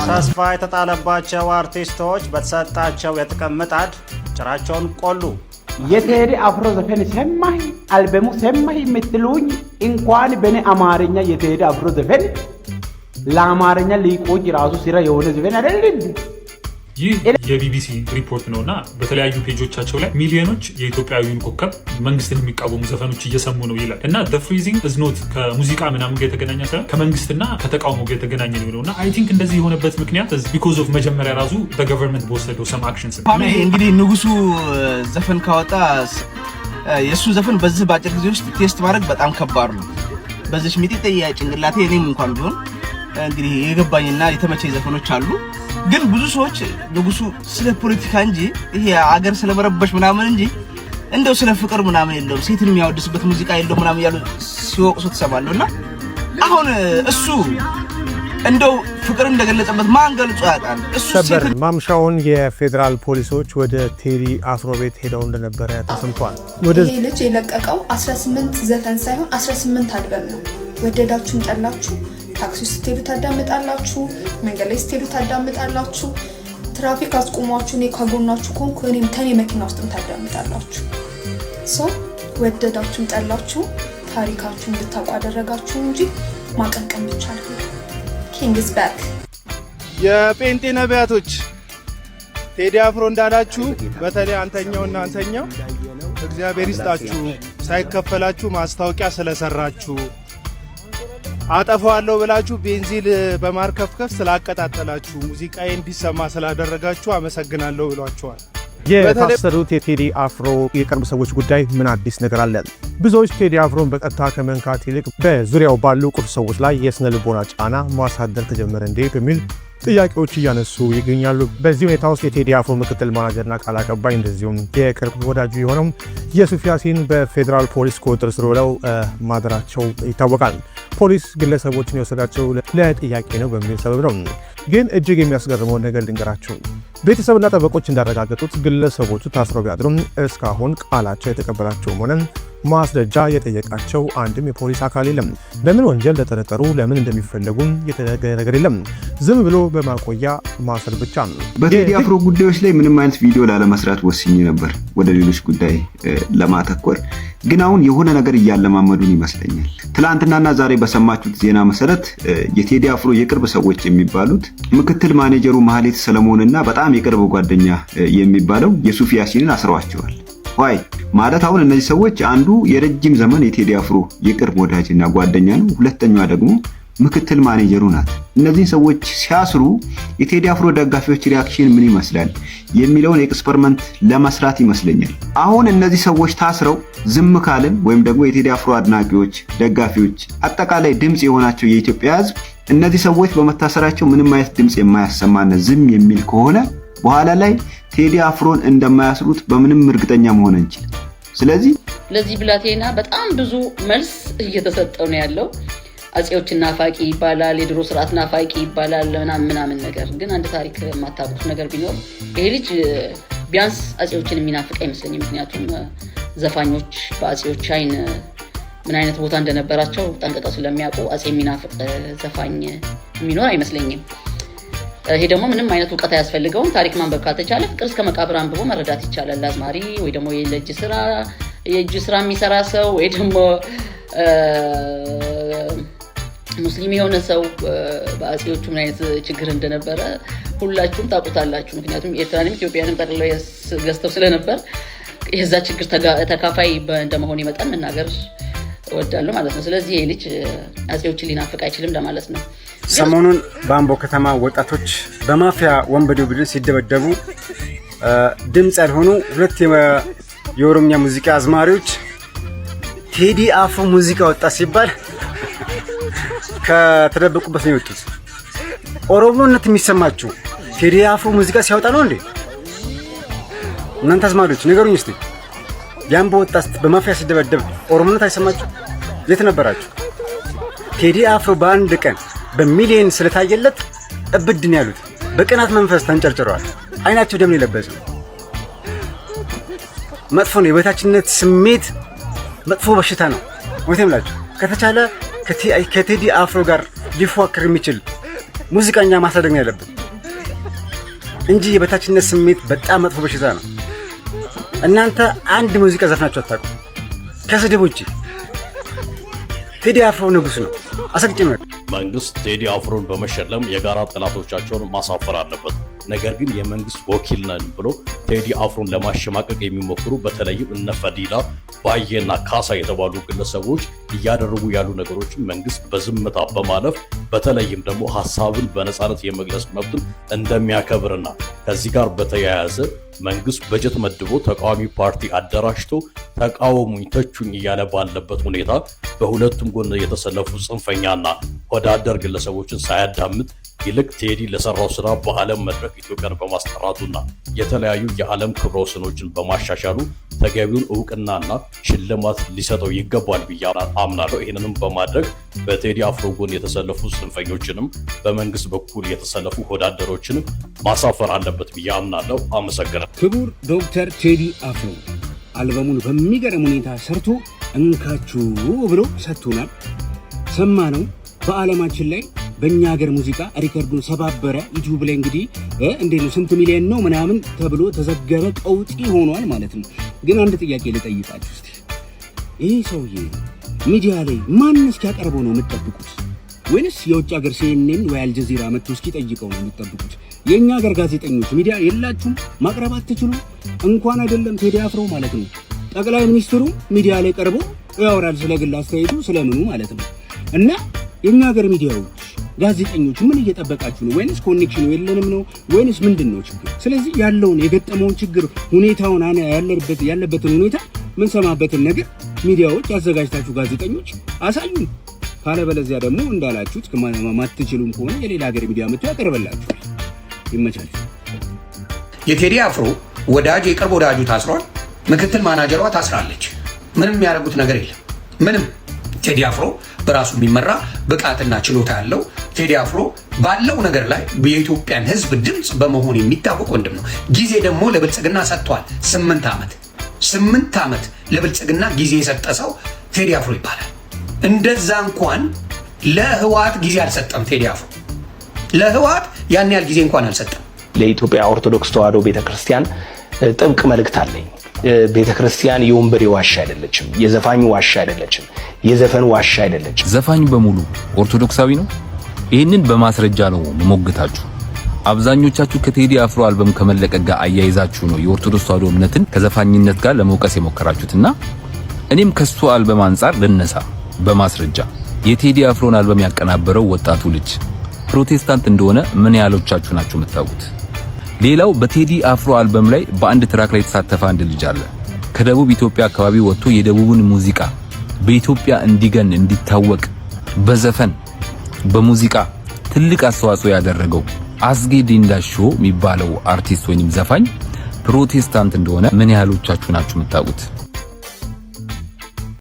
ተስፋ የተጣለባቸው አርቲስቶች በተሰጣቸው የጥቅም ምጣድ ጭራቸውን ቆሉ። የቴዲ አፍሮ ዘፈን ሰማህ አልበሙ ሰማህ የምትሉኝ እንኳን በኔ አማርኛ የቴዲ አፍሮ ዘፈን ለአማርኛ ሊቆይ ራሱ ሲራ የሆነ ዘፈን አይደል? ይህ የቢቢሲ ሪፖርት ነውና በተለያዩ ፔጆቻቸው ላይ ሚሊዮኖች የኢትዮጵያዊውን ኮከብ መንግስትን የሚቃወሙ ዘፈኖች እየሰሙ ነው ይላል እና the freezing is not ከሙዚቃ ምናምን ጋር የተገናኘ ሳይሆን ከመንግስትና ከተቃውሞ ጋር የተገናኘ ነውና አይ ቲንክ እንደዚህ የሆነበት ምክንያት because of መጀመሪያ ራሱ በገቨርንመንት በወሰደው some actions እንግዲህ ንጉሱ ዘፈን ካወጣ የሱ ዘፈን በዚህ ባጭር ጊዜ ውስጥ ቴስት ማድረግ በጣም ከባድ ነው። በዚህ ሚጢጤ ጭንቅላቴ እኔም እንኳን ቢሆን እንግዲህ የገባኝና የተመቸኝ ዘፈኖች አሉ። ግን ብዙ ሰዎች ንጉሱ ስለ ፖለቲካ እንጂ ይሄ አገር ስለመረበሽ ምናምን እንጂ እንደው ስለ ፍቅር ምናምን የለውም ሴትን የሚያወድስበት ሙዚቃ የለውም ምናምን ያሉ ሲወቅሱ ተሰማለውና አሁን እሱ እንደው ፍቅር እንደገለጸበት ማን ገልጾ ያውቃል? እሱ ሰበር ማምሻውን የፌደራል ፖሊሶች ወደ ቴዲ አፍሮ ቤት ሄደው እንደነበረ ተሰምቷል። ይሄ ልጅ የለቀቀው 18 ዘፈን ሳይሆን 18 አልበም ነው። ወደዳችሁም ጠላችሁ ታክሲ ስትሄዱ ታዳምጣላችሁ፣ መንገድ ላይ ስትሄዱ ታዳምጣላችሁ፣ ትራፊክ አስቆሟችሁ እኔ ከጎናችሁ ኮንኩ እኔም ተኔ መኪና ውስጥም ታዳምጣላችሁ። ሶ ወደዳችሁም ጠላችሁ ታሪካችሁ እንድታውቁ አደረጋችሁ እንጂ ማቀንቀን ብቻ አይደለም። ኪንግ ኢዝ ባክ። የጴንጤ ነቢያቶች ቴዲ አፍሮ እንዳላችሁ በተለይ አንተኛውና አንተኛው እግዚአብሔር ይስጣችሁ ሳይከፈላችሁ ማስታወቂያ ስለሰራችሁ አጠፋዋለሁ ብላችሁ ቤንዚል በማርከፍከፍ ስላቀጣጠላችሁ ሙዚቃዬ እንዲሰማ ስላደረጋችሁ አመሰግናለሁ ብሏቸዋል። የታሰሩት የቴዲ አፍሮ የቅርብ ሰዎች ጉዳይ ምን አዲስ ነገር አለ? ብዙዎች ቴዲ አፍሮን በቀጥታ ከመንካት ይልቅ በዙሪያው ባሉ ቁልፍ ሰዎች ላይ የስነ ልቦና ጫና ማሳደር ተጀመረ እንዴ በሚል ጥያቄዎች እያነሱ ይገኛሉ። በዚህ ሁኔታ ውስጥ የቴዲ አፍሮ ምክትል ማናጀርና ቃል አቀባይ እንደዚሁም የቅርብ ወዳጁ የሆነው የሱፍ ያሲን በፌዴራል ፖሊስ ቁጥጥር ስር ውለው ማደራቸው ይታወቃል። ፖሊስ ግለሰቦችን የወሰዳቸው ለጥያቄ ነው በሚል ሰበብ ነው። ግን እጅግ የሚያስገርመው ነገር ልንገራችሁ። ቤተሰብና ጠበቆች እንዳረጋገጡት ግለሰቦቹ ታስረው ቢያድሩም እስካሁን ቃላቸው የተቀበላቸውም ሆነ ማስረጃ የጠየቃቸው አንድም የፖሊስ አካል የለም። ለምን ወንጀል ተጠረጠሩ፣ ለምን እንደሚፈለጉም የተነገረ ነገር የለም። ዝም ብሎ በማቆያ ማሰር ብቻ ነው። በቴዲ አፍሮ ጉዳዮች ላይ ምንም አይነት ቪዲዮ ላለመስራት ወስኜ ነበር ወደ ሌሎች ጉዳይ ለማተኮር። ግን አሁን የሆነ ነገር እያለማመዱን ይመስለኛል። ትላንትናና ዛሬ በሰማችሁት ዜና መሰረት የቴዲ አፍሮ የቅርብ ሰዎች የሚባሉት ምክትል ማኔጀሩ ማህሌት ሰለሞንና በጣም የቅርብ ጓደኛ የሚባለው የሱፍ ያሲንን አስረዋቸዋል። ዋይ ማለት አሁን እነዚህ ሰዎች አንዱ የረጅም ዘመን የቴዲ አፍሮ የቅርብ ወዳጅና ጓደኛ ነው፣ ሁለተኛዋ ደግሞ ምክትል ማኔጀሩ ናት። እነዚህ ሰዎች ሲያስሩ የቴዲ አፍሮ ደጋፊዎች ሪአክሽን ምን ይመስላል የሚለውን ኤክስፐሪመንት ለመስራት ይመስለኛል። አሁን እነዚህ ሰዎች ታስረው ዝም ካልን ወይም ደግሞ የቴዲ አፍሮ አድናቂዎች፣ ደጋፊዎች፣ አጠቃላይ ድምጽ የሆናቸው የኢትዮጵያ ሕዝብ እነዚህ ሰዎች በመታሰራቸው ምንም አይነት ድምጽ የማያሰማና ዝም የሚል ከሆነ በኋላ ላይ ቴዲ አፍሮን እንደማያስሩት በምንም እርግጠኛ መሆን እንችላለን። ስለዚህ ለዚህ ብላቴና በጣም ብዙ መልስ እየተሰጠው ነው ያለው። አጼዎችን ናፋቂ ይባላል፣ የድሮ ስርዓት ናፋቂ ይባላል ምናምን ነገር። ግን አንድ ታሪክ የማታውቁት ነገር ቢኖር ይሄ ልጅ ቢያንስ አጼዎችን የሚናፍቅ አይመስለኝም። ምክንያቱም ዘፋኞች በአጼዎች አይን ምን አይነት ቦታ እንደነበራቸው ጠንቅቀው ስለሚያውቁ አጼ የሚናፍቅ ዘፋኝ የሚኖር አይመስለኝም። ይሄ ደግሞ ምንም አይነት እውቀት አያስፈልገውም። ታሪክ ማንበብ ካልተቻለ ፍቅር እስከ መቃብር አንብቦ መረዳት ይቻላል። አዝማሪ ወይ ደግሞ የእጅ ስራ የሚሰራ ሰው ወይ ደግሞ ሙስሊም የሆነ ሰው በአጼዎቹ ምን አይነት ችግር እንደነበረ ሁላችሁም ታውቁታላችሁ። ምክንያቱም ኤርትራንም ኢትዮጵያንም ጠቅልለው ገዝተው ስለነበር የዛ ችግር ተካፋይ እንደመሆን መጠን መናገር እወዳለሁ ማለት ነው። ስለዚህ ይሄ ልጅ አጼዎችን ሊናፍቅ አይችልም ለማለት ነው። ሰሞኑን በአምቦ ከተማ ወጣቶች በማፊያ ወንበዴው ቡድን ሲደበደቡ ድምፅ ያልሆኑ ሁለት የኦሮምኛ ሙዚቃ አዝማሪዎች ቴዲ አፍሮ ሙዚቃ ወጣ ሲባል ከተደበቁበት ነው የወጡት። ኦሮሞነት የሚሰማችሁ ቴዲ አፍሮ ሙዚቃ ሲያወጣ ነው እንዴ? እናንተ አዝማሪዎች ንገሩኝ እስቲ። ያምቦ ወጣት በማፊያ ሲደበደብ ኦሮሞነት አይሰማችሁ? የት ነበራችሁ? ቴዲ አፍሮ በአንድ ቀን በሚሊዮን ስለታየለት እብድን ያሉት በቅናት መንፈስ ተንጨርጭረዋል። አይናቸው ደም የለበሰ መጥፎ ነው። የበታችነት ስሜት መጥፎ በሽታ ነው። ወይም ላችሁ ከተቻለ ከቴዲ አፍሮ ጋር ሊፎክር የሚችል ሙዚቀኛ ማሳደግ ነው ያለብን እንጂ የበታችነት ስሜት በጣም መጥፎ በሽታ ነው። እናንተ አንድ ሙዚቃ ዘፍናችሁ አታውቁም ከስድብ ውጪ። ቴዲ አፍሮ ንጉስ ነው። አሰግጭም መንግስት ቴዲ አፍሮን በመሸለም የጋራ ጠላቶቻቸውን ማሳፈር አለበት። ነገር ግን የመንግስት ወኪል ነን ብሎ ቴዲ አፍሮን ለማሸማቀቅ የሚሞክሩ በተለይም እነ ፈዲላ ባየና ካሳ የተባሉ ግለሰቦች እያደረጉ ያሉ ነገሮችን መንግስት በዝምታ በማለፍ በተለይም ደግሞ ሀሳብን በነፃነት የመግለጽ መብትን እንደሚያከብርና ከዚህ ጋር በተያያዘ መንግስት በጀት መድቦ ተቃዋሚ ፓርቲ አደራጅቶ ተቃወሙኝ ተቹኝ እያለ ባለበት ሁኔታ በሁለቱም ጎን የተሰለፉ ጽንፈኛና ወዳደር ግለሰቦችን ሳያዳምጥ ይልቅ ቴዲ ለሰራው ስራ በዓለም መድረክ ኢትዮጵያን በማስጠራቱና የተለያዩ የዓለም ክብረ ወሰኖችን በማሻሻሉ ተገቢውን እውቅናና ሽልማት ሊሰጠው ይገባል ብዬ አምናለሁ። ይህንንም በማድረግ በቴዲ አፍሮ ጎን የተሰለፉ ጽንፈኞችንም በመንግስት በኩል የተሰለፉ ወዳደሮችንም ማሳፈር አለበት ብዬ አምናለሁ። አመሰግናለሁ። ክቡር ዶክተር ቴዲ አፍሮ አልበሙን በሚገርም ሁኔታ ሰርቶ እንካችሁ ብሎ ሰጥቶናል። ሰማ ነው። በዓለማችን ላይ በእኛ ሀገር ሙዚቃ ሪከርዱን ሰባበረ። ዩቲዩብ ላይ እንግዲህ እንዴት ነው ስንት ሚሊዮን ነው ምናምን ተብሎ ተዘገበ። ቀውጢ ሆኗል ማለት ነው። ግን አንድ ጥያቄ ልጠይቃችሁ እስቲ። ይህ ሰውዬ ሚዲያ ላይ ማን እስኪያቀርበው ነው የምትጠብቁት? ወይንስ የውጭ ሀገር CNN ወይ አልጀዚራ መጥቶ እስኪጠይቀው ነው የምትጠብቁት? የእኛ ሀገር ጋዜጠኞች ሚዲያ የላችሁም? ማቅረብ አትችሉም? እንኳን አይደለም ቴዲ አፍሮ ማለት ነው ጠቅላይ ሚኒስትሩ ሚዲያ ላይ ቀርቦ ያወራል ስለ ግል አስተያየቱ ስለምኑ ማለት ነው። እና የእኛ ሀገር ሚዲያዎች ጋዜጠኞች ምን እየጠበቃችሁ ነው? ወይንስ ኮኔክሽኑ የለንም ነው? ወይንስ ምንድን ነው ችግር? ስለዚህ ያለውን የገጠመውን ችግር ሁኔታውን ያለበትን ሁኔታ ምን ሰማበትን ነገር ሚዲያዎች አዘጋጅታችሁ ጋዜጠኞች አሳዩን። ካለበለዚያ ደግሞ እንዳላችሁት ማትችሉም ከሆነ የሌላ ሀገር ሚዲያ መጥቶ ያቀርበላችኋል። ይመቻችሁ። የቴዲ አፍሮ ወዳጅ የቅርብ ወዳጁ ታስሯል። ምክትል ማናጀሯ ታስራለች። ምንም የሚያደርጉት ነገር የለም። ምንም ቴዲ አፍሮ በራሱ የሚመራ ብቃትና ችሎታ ያለው ቴዲ አፍሮ ባለው ነገር ላይ የኢትዮጵያን ሕዝብ ድምፅ በመሆን የሚታወቅ ወንድም ነው። ጊዜ ደግሞ ለብልጽግና ሰጥቷል። 8 ዓመት ለብልጽግና ጊዜ የሰጠ ሰው ቴዲ አፍሮ ይባላል። እንደዛ እንኳን ለህወሓት ጊዜ አልሰጠም። ቴዲ አፍሮ ለህወሓት ያን ያህል ጊዜ እንኳን አልሰጠም። ለኢትዮጵያ ኦርቶዶክስ ተዋሕዶ ቤተክርስቲያን ጥብቅ መልእክት አለኝ። ቤተክርስቲያን የወንበዴ ዋሻ አይደለችም። የዘፋኙ ዋሻ አይደለችም። የዘፈን ዋሻ አይደለችም። ዘፋኙ በሙሉ ኦርቶዶክሳዊ ነው። ይህንን በማስረጃ ነው መሞግታችሁ። አብዛኞቻችሁ ከቴዲ አፍሮ አልበም ከመለቀቅ ጋር አያይዛችሁ ነው የኦርቶዶክስ ተዋሕዶ እምነትን ከዘፋኝነት ጋር ለመውቀስ የሞከራችሁትና እኔም ከሱ አልበም አንጻር ልነሳ በማስረጃ። የቴዲ አፍሮን አልበም ያቀናበረው ወጣቱ ልጅ ፕሮቴስታንት እንደሆነ ምን ያህሎቻችሁ ናችሁ የምታውቁት? ሌላው በቴዲ አፍሮ አልበም ላይ በአንድ ትራክ ላይ የተሳተፈ አንድ ልጅ አለ። ከደቡብ ኢትዮጵያ አካባቢ ወጥቶ የደቡብን ሙዚቃ በኢትዮጵያ እንዲገን እንዲታወቅ በዘፈን በሙዚቃ ትልቅ አስተዋጽኦ ያደረገው አዝጌ ዲንዳሾ የሚባለው አርቲስት ወይንም ዘፋኝ ፕሮቴስታንት እንደሆነ ምን ያህሎቻችሁ ናችሁ የምታውቁት?